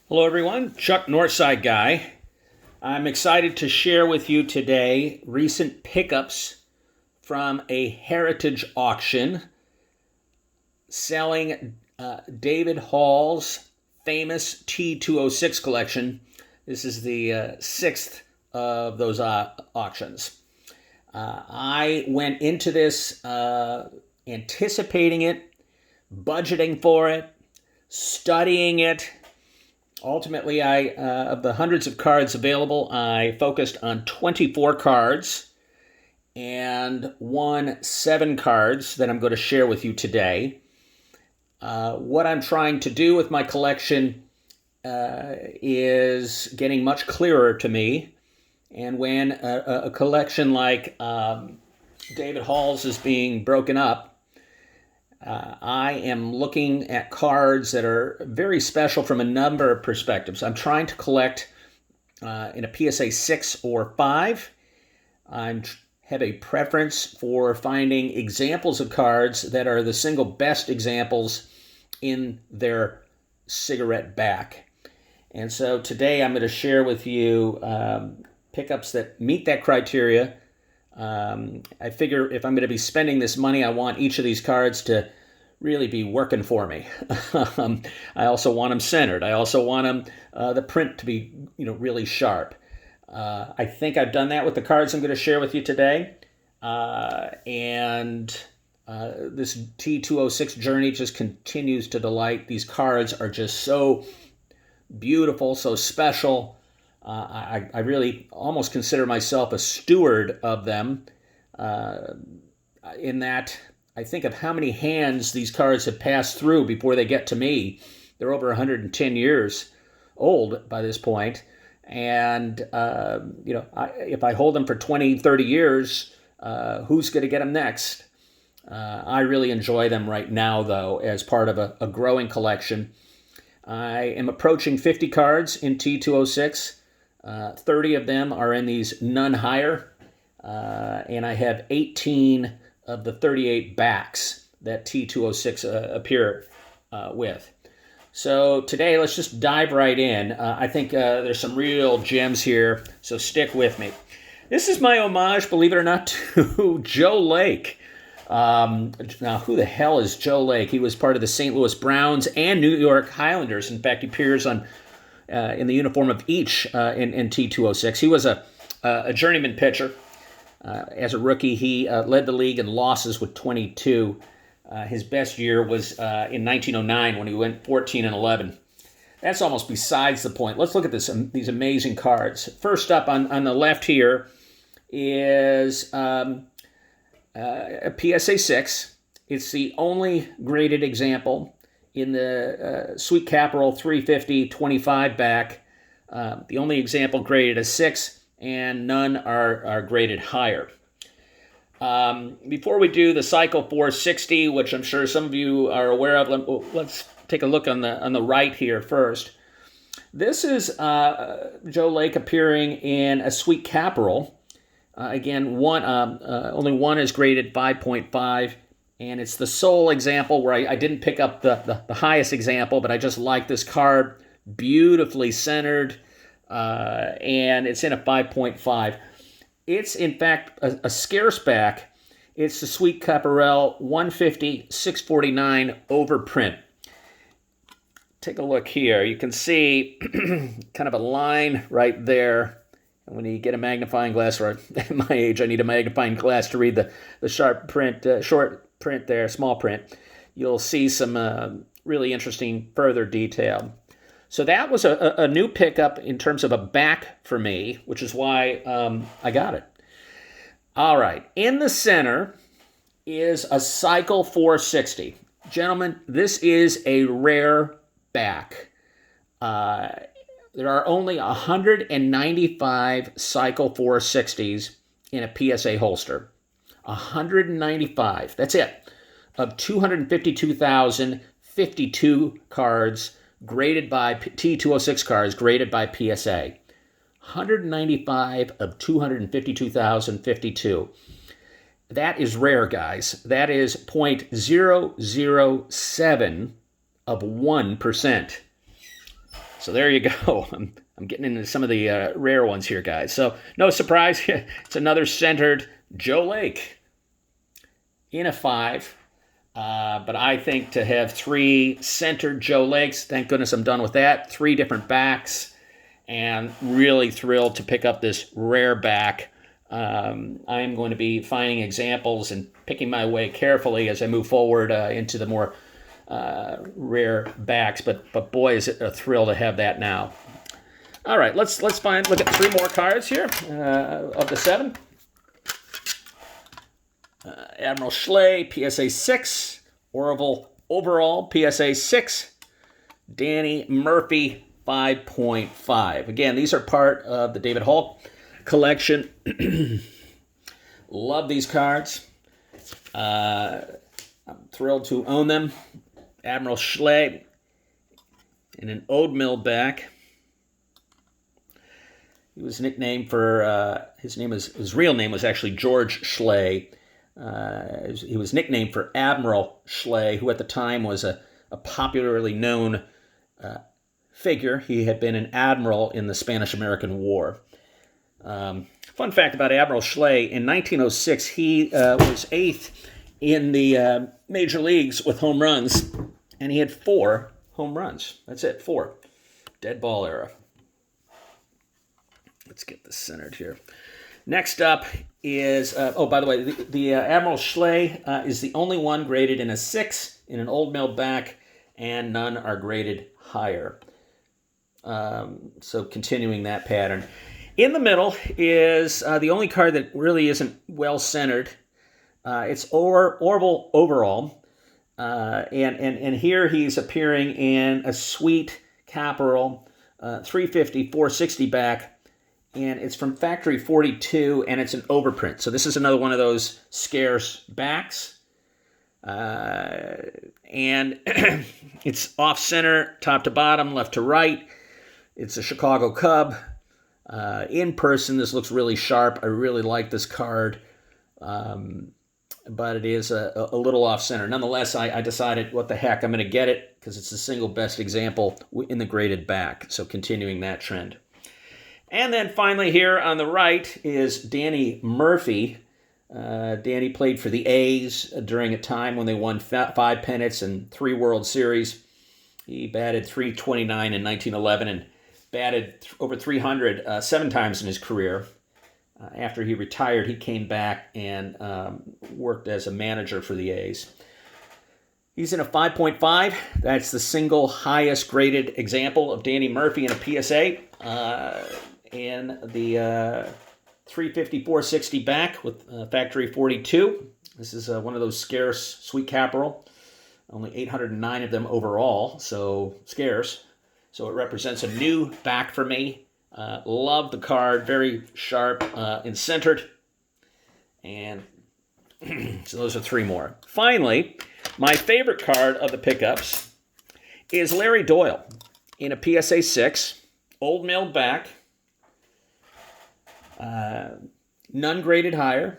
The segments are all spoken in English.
Hello everyone, Chuck Northside Guy. I'm excited to share with you today recent pickups from a heritage auction selling David Hall's famous T206 collection. This is the sixth of those auctions. I went into this anticipating it, budgeting for it, studying it. Ultimately, of the hundreds of cards available, I focused on 24 cards and won 7 cards that I'm going to share with you today. What I'm trying to do with my collection is getting much clearer to me. And when a collection like David Hall's is being broken up, I am looking at cards that are very special from a number of perspectives. I'm trying to collect in a Psa 6 or 5. I have a preference for finding examples of cards that are the single best examples in their cigarette back. And so today I'm going to share with you pickups that meet that criteria. I figure if I'm going to be spending this money, I want each of these cards to really be working for me. I also want them centered. I also want them, the print to be, really sharp. I think I've done that with the cards I'm going to share with you today. And this T206 journey just continues to delight. These cards are just so beautiful, so special. I really almost consider myself a steward of them in that I think of how many hands these cards have passed through before they get to me. They're over 110 years old by this point. And, if I hold them for 20, 30 years, who's going to get them next? I really enjoy them right now, though, as part of a growing collection. I am approaching 50 cards in T206. 30 of them are in these none higher, and I have 18 of the 38 backs that T206 appear with. So today, let's just dive right in. I think there's some real gems here, so stick with me. This is my homage, believe it or not, to Joe Lake. Now, who the hell is Joe Lake? He was part of the St. Louis Browns and New York Highlanders. In fact, he appears in the uniform of each in T206. He was a journeyman pitcher. As a rookie, he led the league in losses with 22. His best year was in 1909 when he went 14-11. That's almost besides the point. Let's look at these amazing cards. First up on the left here is a Psa 6. It's the only graded example in the Sweet Caporal 350-25 back. The only example graded a 6, and none are graded higher. Before we do the Cycle 460, which I'm sure some of you are aware of, let's take a look on the right here first. This is Joe Lake appearing in a Sweet Caporal. Again, only one is graded 5.5, and it's the sole example where I didn't pick up the highest example, but I just like this card, beautifully centered, and it's in a 5.5. It's, in fact, a scarce back. It's the Sweet Caporal 150-649 overprint. Take a look here. You can see kind of a line right there. And when you get a magnifying glass, or at my age, I need a magnifying glass to read the sharp print, short print there, small print. You'll see some really interesting further detail. So that was a new pickup in terms of a back for me, which is why I got it. All right. In the center is a Cycle 460. Gentlemen, this is a rare back. There are only 195 Cycle 460s in a PSA holster. 195. That's it. Of 252,052 cards graded by T206 cards graded by PSA. 195 of 252,052. That is rare, guys. That is 0.007 of 1%. So there you go. I'm getting into some of the rare ones here, guys. So no surprise, it's another centered Joe Lake in a 5. But I think to have 3 centered Joe Lakes, thank goodness I'm done with that. 3 different backs, and really thrilled to pick up this rare back. I'm going to be finding examples and picking my way carefully as I move forward into the more rare backs. But boy, is it a thrill to have that now. All right, let's look at 3 more cards here of the 7. Admiral Schley Psa 6, Orville overall Psa 6, Danny Murphy 5.5. Again, these are part of the David Hall collection. Love these cards. I'm thrilled to own them. Admiral Schley in an Ode Mill back. He was nicknamed for his real name was actually George Schley. He was nicknamed for Admiral Schley, who at the time was a popularly known figure. He had been an admiral in the Spanish-American War. Fun fact about Admiral Schley, in 1906, he was 8th in the major leagues with home runs, and he had 4 home runs. That's it, 4. Dead ball era. Let's get this centered here. Next up is, by the way, the Admiral Schley is the only one graded in a 6 in an Old Mill back, and none are graded higher. So continuing that pattern. In the middle is the only card that really isn't well centered. It's Orville overall, and here he's appearing in a sweet Caporal 350 460 back. And it's from Factory 42, and it's an overprint. So this is another one of those scarce backs. And it's off-center, top to bottom, left to right. It's a Chicago Cub. In person, this looks really sharp. I really like this card. But it is a little off-center. Nonetheless, I decided, what the heck, I'm going to get it, because it's the single best example in the graded back. So continuing that trend. And then finally here on the right is Danny Murphy. Danny played for the A's during a time when they won 5 pennants and 3 World Series. He batted .329 in 1911 and batted over 300 7 times in his career. After he retired, he came back and worked as a manager for the A's. He's in a 5.5. That's the single highest graded example of Danny Murphy in a PSA. In the 350 460 back with Factory 42. This is one of those scarce sweet Caporal. Only 809 of them overall, so scarce. So it represents a new back for me. Love the card, very sharp and centered. And so those are 3 more. Finally, my favorite card of the pickups is Larry Doyle in a PSA 6, Old Mill back. None graded higher.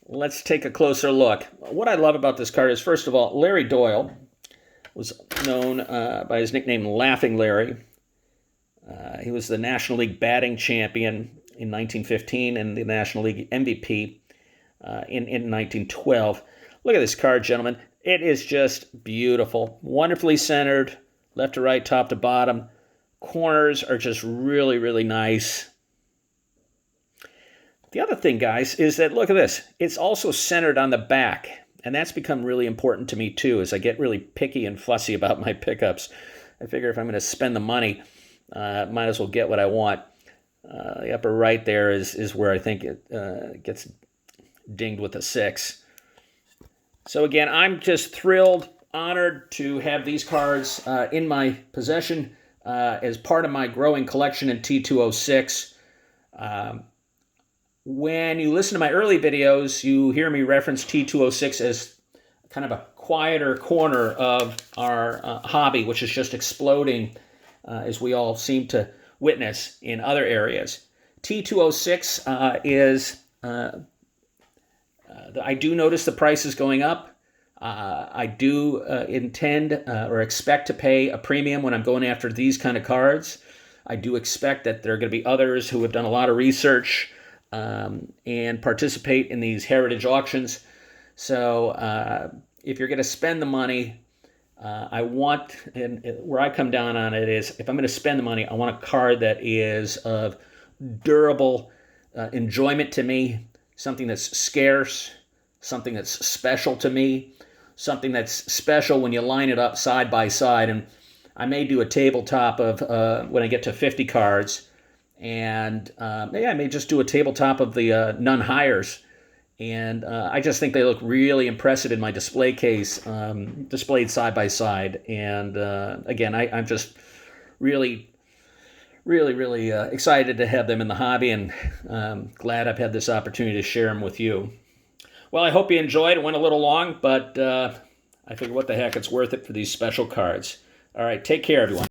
Let's take a closer look. What I love about this card is, first of all, Larry Doyle was known by his nickname Laughing Larry. He was the National League batting champion in 1915 and the National League MVP in 1912. Look at this card, gentlemen. It is just beautiful. Wonderfully centered, left to right, top to bottom. Corners are just really, really nice. The other thing, guys, is that, look at this. It's also centered on the back, and that's become really important to me, too, as I get really picky and fussy about my pickups. I figure if I'm going to spend the money, might as well get what I want. The upper right there is where I think it gets dinged with a 6. So, again, I'm just thrilled, honored to have these cards in my possession as part of my growing collection in T206. When you listen to my early videos, you hear me reference T206 as kind of a quieter corner of our hobby, which is just exploding as we all seem to witness in other areas. T206 is, I do notice the price is going up. I do intend or expect to pay a premium when I'm going after these kind of cards. I do expect that there are going to be others who have done a lot of research and participate in these heritage auctions. So if you're going to spend the money, I want, and where I come down on it is, if I'm going to spend the money, I want a card that is of durable enjoyment to me, something that's scarce, something that's special to me, something that's special when you line it up side by side. And I may do a tabletop of when I get to 50 cards, and maybe I may just do a tabletop of the None Hires. And I just think they look really impressive in my display case, displayed side by side. And again, I'm just really excited to have them in the hobby, and glad I've had this opportunity to share them with you. Well, I hope you enjoyed. It went a little long, but I figured what the heck, it's worth it for these special cards. All right, take care, everyone.